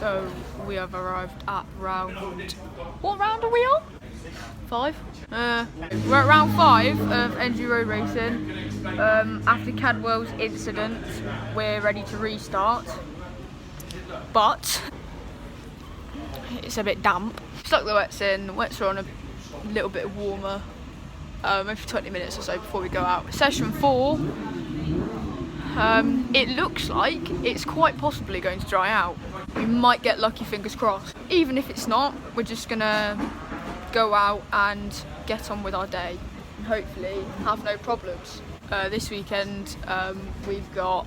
So we have arrived at round... What round are we on? 5? We're at round 5 of NG Road Racing. After Cadwell's incident, we're ready to restart. But it's a bit damp. Stuck the wets in. The wets are on a little bit warmer. Maybe 20 minutes or so before we go out. Session 4. It looks like it's quite possibly going to dry out. We might get lucky, fingers crossed. Even if it's not, we're just gonna go out and get on with our day and hopefully have no problems. This weekend we've got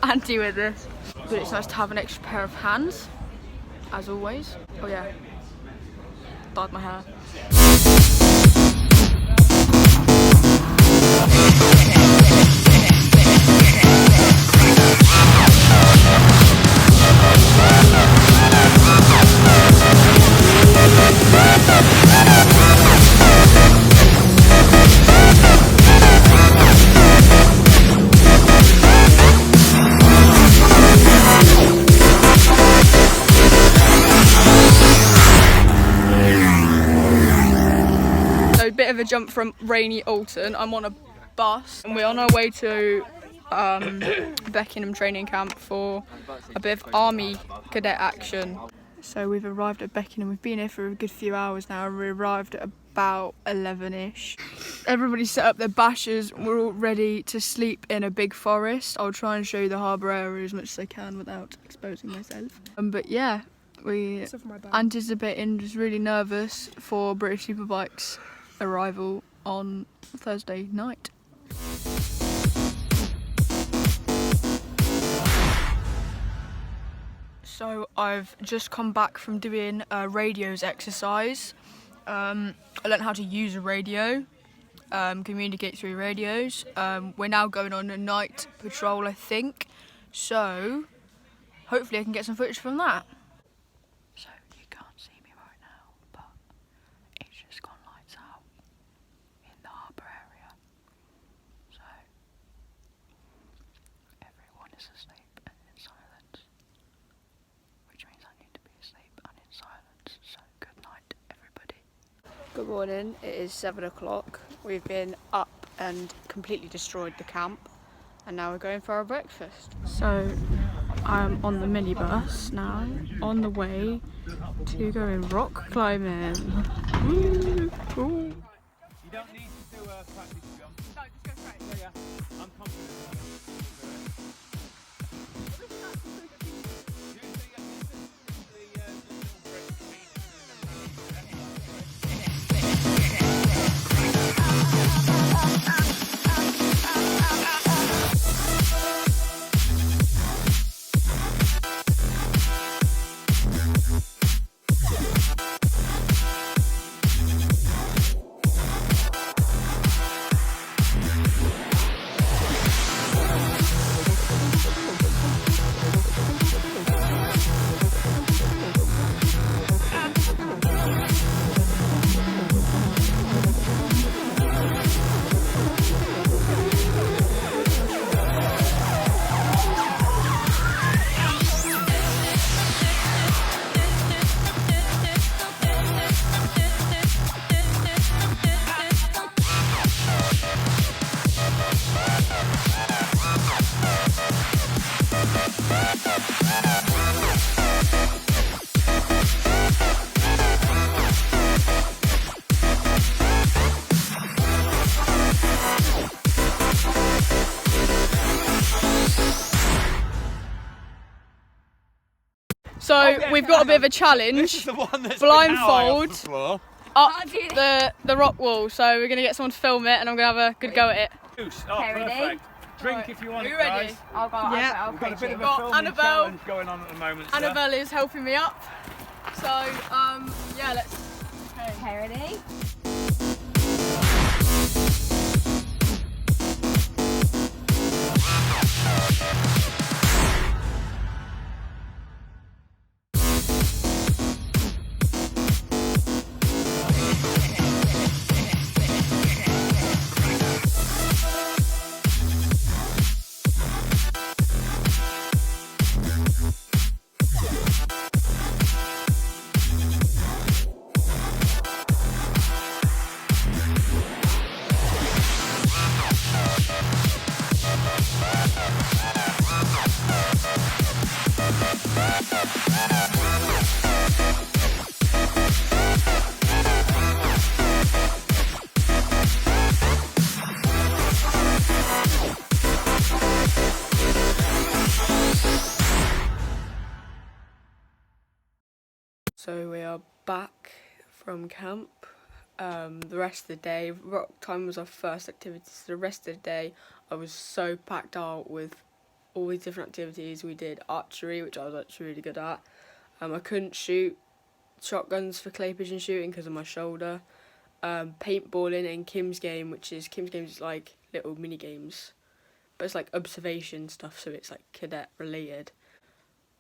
Andy with us, but it's nice to have an extra pair of hands, as always. Oh yeah, dyed my hair. Bit of a jump from rainy Alton. I'm on a bus and we're on our way to Beckenham training camp for a bit of army cadet action. So we've arrived at Beckenham. We've been here for a good few hours now. We arrived at about 11ish. Everybody's set up their bashes. We're all ready to sleep in a big forest. I'll try and show you the harbour area as much as I can without exposing myself. But yeah, we anticipating, just really nervous for British Superbikes arrival on Thursday night. So I've just come back from doing a radios exercise. I learned how to use a radio, communicate through radios. We're now going on a night patrol, I think. So hopefully I can get some footage from that. So you can't see me right now, but it's just gone lights out in the harbour area. So everyone is asleep and in silence, which means I need to be asleep and in silence. So good night, everybody. Good morning. It is 7 o'clock. We've been up and completely destroyed the camp, and now we're going for our breakfast. So I'm on the minibus now, on the way to going rock climbing. Woo! Cool. You don't need to do a practice jump. No, just go straight. Yeah, yeah. I'm confident. So we've got a bit of a challenge. Blindfold up the rock wall. So we're gonna get someone to film it, and I'm gonna have a good go at it. Perfect. Drink if you want. Are you it, ready? Guys. I'll go. Yeah. We've got a bit of a got filming Annabelle. challenge going on at the moment. Annabelle is helping me up. So yeah, let's. Okay, ready? back from camp. The rest of the day, rock time was our first activity, so the rest of the day I was so packed out with all these different activities. We did archery, which I was actually really good at. I couldn't shoot shotguns for clay pigeon shooting because of my shoulder. Paintballing and Kim's game is like little mini games, but it's like observation stuff, so it's like cadet related.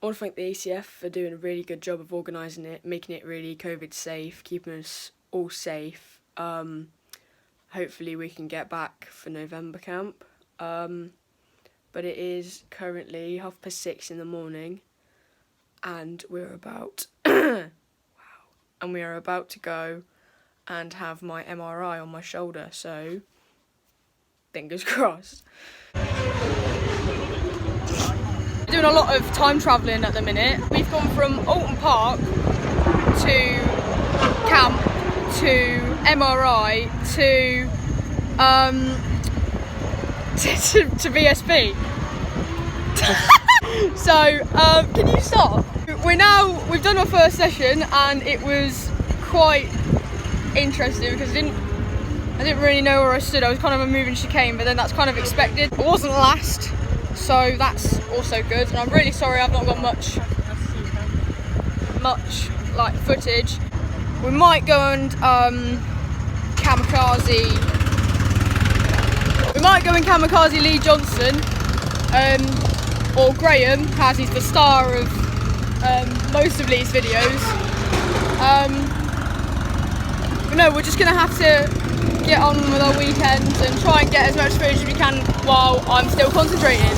I want to thank the ACF for doing a really good job of organising it, making it really COVID safe, keeping us all safe. Hopefully we can get back for November camp. But it is currently 6:30 in the morning, and we're about we are about to go and have my MRI on my shoulder, so fingers crossed. We're doing a lot of time travelling at the minute. We've gone from Alton Park to camp to MRI to VSP. So can you stop? We've done our first session and it was quite interesting because I didn't really know where I stood. I was kind of a moving chicane, but then that's kind of expected. It wasn't last, so that's also good. And I'm really sorry I've not got much like footage. We might go and kamikaze. We might go and kamikaze Lee Johnston, or Graham, as he's the star of most of Lee's videos. But no, we're just gonna have to get on with our weekends and try and get as much footage as we can while I'm still concentrating.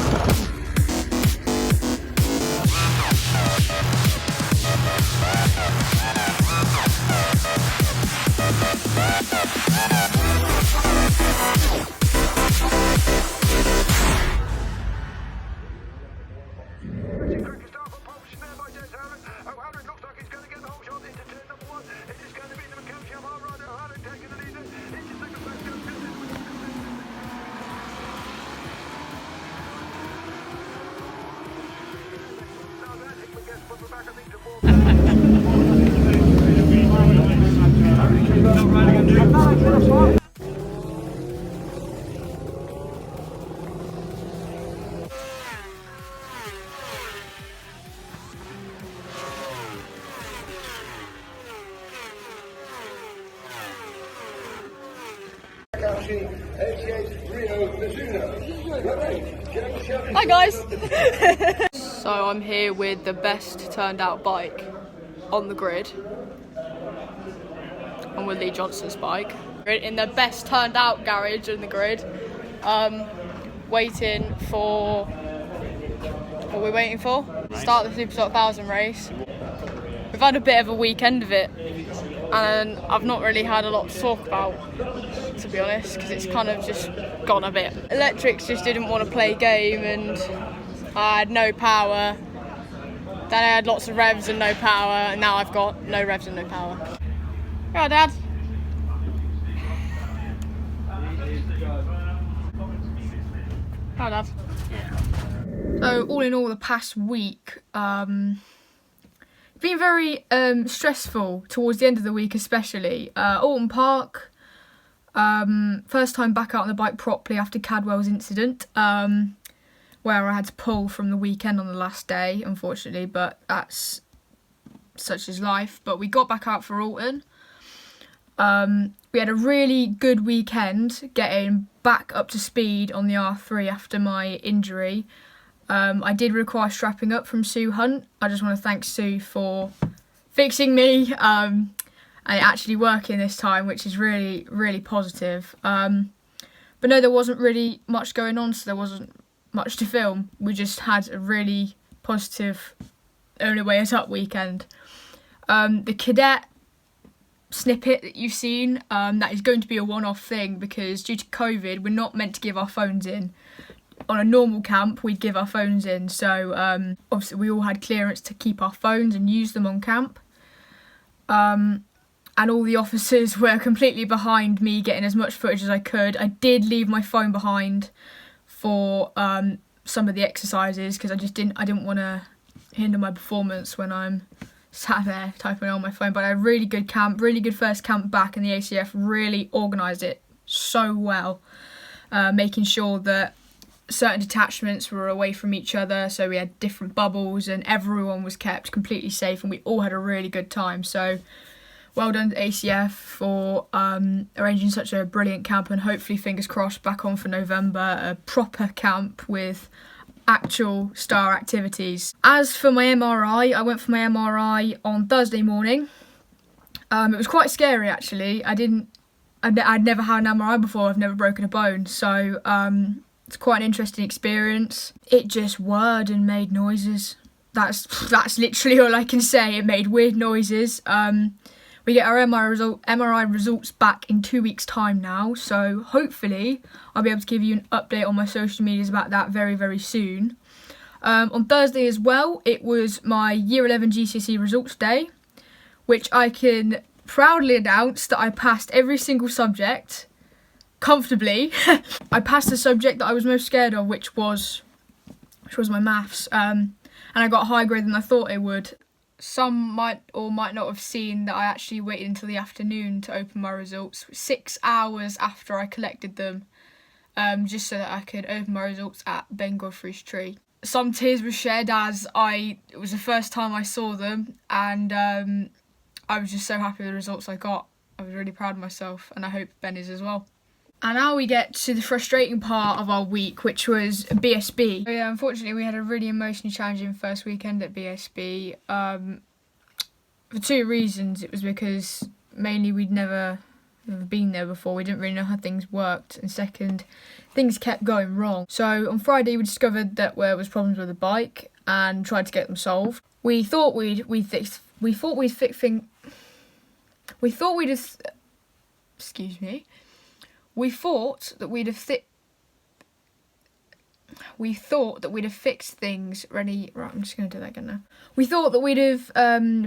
Hi guys! So I'm here with the best turned out bike on the grid. I'm with Lee Johnston's bike. In the best turned out garage on the grid. Waiting for... What are we waiting for? Start the Super 1000 race. We've had a bit of a weekend of it. And I've not really had a lot to talk about, to be honest, because it's kind of just gone a bit. Electrics just didn't want to play game and I had no power. Then I had lots of revs and no power, and now I've got no revs and no power. Yeah, Dad. Hi, Dad. So all in all, the past week, been very stressful towards the end of the week, especially. Alton Park, first time back out on the bike properly after Cadwell's incident, where I had to pull from the weekend on the last day, unfortunately, but that's such is life. But we got back out for Alton. We had a really good weekend getting back up to speed on the R3 after my injury. I did require strapping up from Sue Hunt. I just want to thank Sue for fixing me and it actually working this time, which is really, really positive. But no, there wasn't really much going on, so there wasn't much to film. We just had a really positive Only Way Us Up weekend. The cadet snippet that you've seen, that is going to be a one-off thing because due to COVID, we're not meant to give our phones in. On a normal camp, we'd give our phones in, so obviously we all had clearance to keep our phones and use them on camp. And all the officers were completely behind me getting as much footage as I could. I did leave my phone behind for some of the exercises because I didn't want to hinder my performance when I'm sat there typing on my phone. But I had a really good camp, really good first camp back, and the ACF really organised it so well, making sure that certain detachments were away from each other, so we had different bubbles and everyone was kept completely safe and we all had a really good time. So well done to ACF for arranging such a brilliant camp, and hopefully, fingers crossed, back on for November, a proper camp with actual star activities. As for my MRI, I went for my MRI on Thursday morning. It was quite scary actually. I'd never had an MRI before, I've never broken a bone, so it's quite an interesting experience. It just whirred and made noises. That's literally all I can say. It made weird noises. We get our MRI results back in 2 weeks' time now, so hopefully I'll be able to give you an update on my social medias about that very, very soon. On Thursday as well, it was my Year 11 GCSE results day, which I can proudly announce that I passed every single subject comfortably. I passed the subject that I was most scared of, which was my maths, and I got a higher grade than I thought it would. Some might or might not have seen that I actually waited until the afternoon to open my results, 6 hours after I collected them, just so that I could open my results at Ben Godfrey's tree. Some tears were shed as it was the first time I saw them, and I was just so happy with the results I got. I was really proud of myself, and I hope Ben is as well. And now we get to the frustrating part of our week, which was BSB. So yeah, unfortunately we had a really emotionally challenging first weekend at BSB. For two reasons. It was because mainly we'd never been there before, we didn't really know how things worked, and second, things kept going wrong. So on Friday we discovered that there was problems with the bike and tried to get them solved. We thought that we'd have fixed things ready. Right, I'm just going to do that again now. We thought that we'd have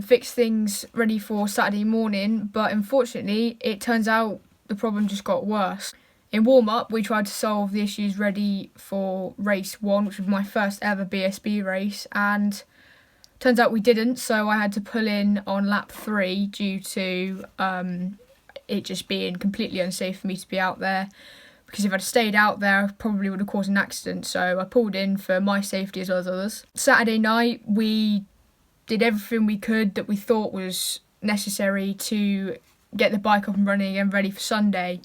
fixed things ready for Saturday morning, but unfortunately, it turns out the problem just got worse. In warm-up, we tried to solve the issues ready for race 1, which was my first ever BSB race, and turns out we didn't, so I had to pull in on lap 3 due to it just being completely unsafe for me to be out there, because if I'd stayed out there I probably would have caused an accident, so I pulled in for my safety as well as others. Saturday night we did everything we could that we thought was necessary to get the bike up and running and ready for Sunday.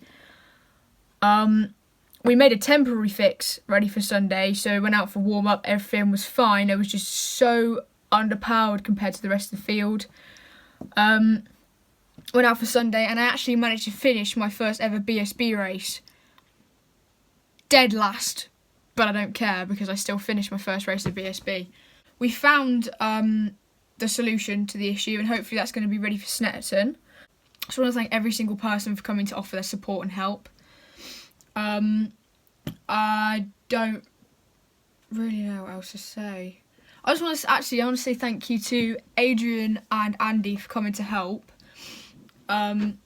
We made a temporary fix ready for Sunday, so we went out for warm-up, everything was fine. It was just so underpowered compared to the rest of the field. Went out for Sunday and I actually managed to finish my first ever BSB race. Dead last, but I don't care because I still finished my first race of BSB. We found the solution to the issue, and hopefully that's going to be ready for Snetterton. I just want to thank every single person for coming to offer their support and help. I don't really know what else to say. I want to say thank you to Adrian and Andy for coming to help. It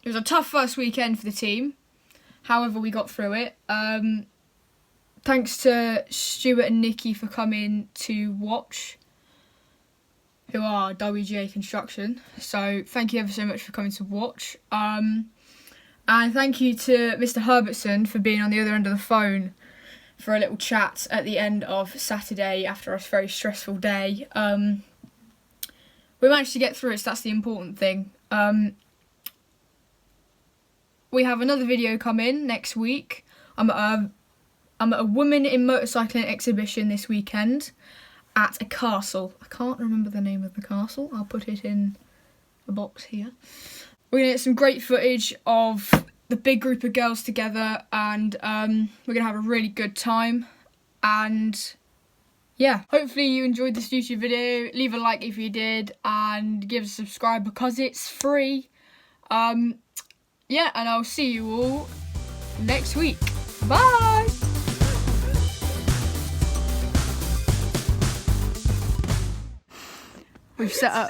was a tough first weekend for the team, however we got through it. Thanks to Stuart and Nikki for coming to watch, who are WGA Construction, so thank you ever so much for coming to watch. And thank you to Mr. Herbertson for being on the other end of the phone for a little chat at the end of Saturday after a very stressful day. We managed to get through it, so that's the important thing. We have another video coming next week. I'm at a Women in Motorcycling exhibition this weekend at a castle. I can't remember the name of the castle. I'll put it in the box here. We're going to get some great footage of the big group of girls together, and we're going to have a really good time. And yeah, hopefully you enjoyed this YouTube video. Leave a like if you did, and give us a subscribe because it's free. Yeah, and I'll see you all next week. Bye! We've set up...